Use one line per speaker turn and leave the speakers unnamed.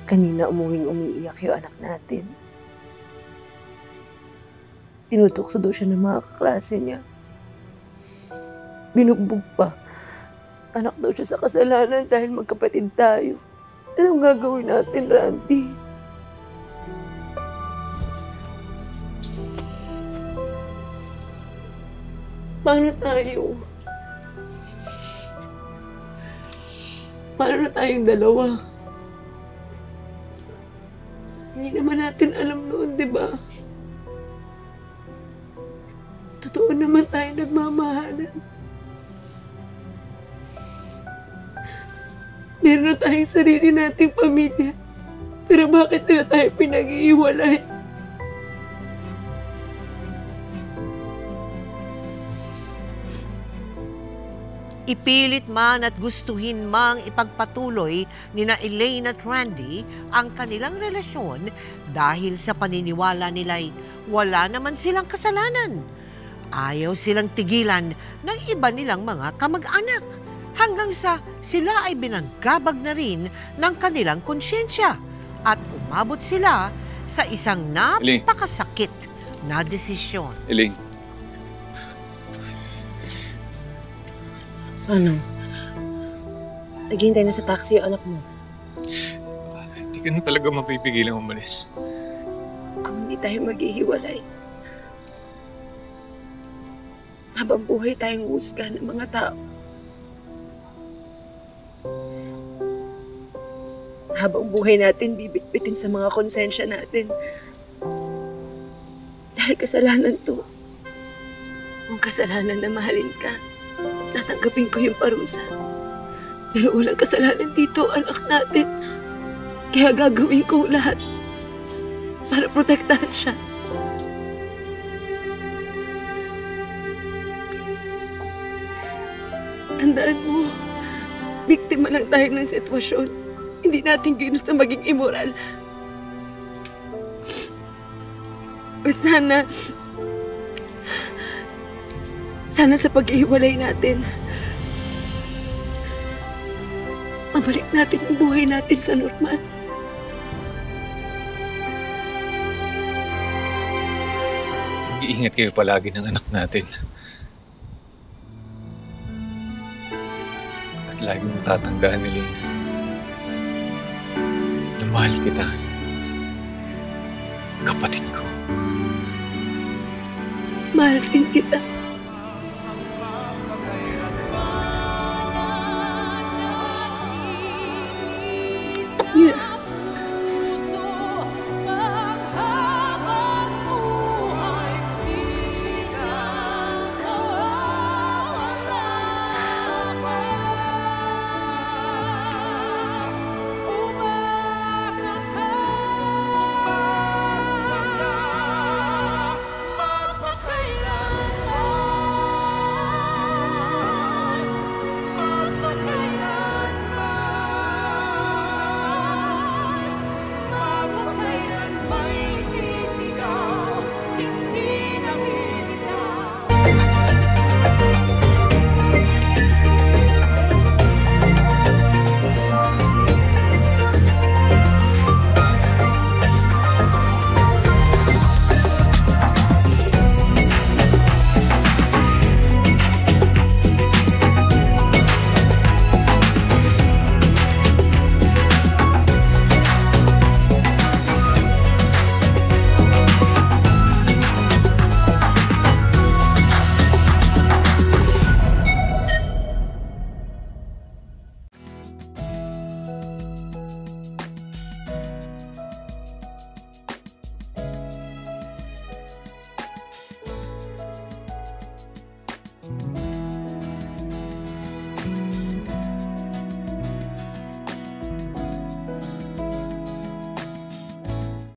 Kanina umiiyak yung anak natin. Tinutukso daw siya ng mga kaklase niya. Binugbog pa. Anak daw siya sa kasalanan dahil magkapatid tayo. Anong gagawin natin, Randy? Paano tayo? Paano na tayong dalawa? Hindi naman natin alam noon, di ba? Totoo naman tayo nagmamahalan. Meron na tayong sarili nating pamilya. Pero bakit na tayo pinag-iiwalay?
Ipilit man at gustuhin mang ipagpatuloy nina Elaine at Randy ang kanilang relasyon dahil sa paniniwala nila'y wala naman silang kasalanan. Ayaw silang tigilan ng iba nilang mga kamag-anak hanggang sa sila ay binanggabag na rin ng kanilang konsyensya at umabot sila sa isang napakasakit na desisyon.
Elaine.
Ano? Naghihintay na sa taxi yung anak mo.
Hindi ka na talaga mapipigilang umalis.
Kung hindi tayo maghihiwalay, habang buhay tayong husga ng mga tao. Habang buhay natin, bibit-bitin sa mga konsensya natin. Dahil kasalanan to. Kung kasalanan na mahalin ka, tatanggapin ko yung parusa. Pero walang kasalanan dito, anak natin. Kaya gagawin ko lahat para protektahan siya. Tandaan mo, biktima lang tayo ng sitwasyon. Hindi natin ginusto maging immoral. At sana sa pag-ihiwalay natin, mabalik natin yung buhay natin sa normal.
Mag-iingat kayo palagi ng anak natin. At lagi mong tatandaan, Elaine, na mahal kita. Kapatid ko.
Mahal rin kita.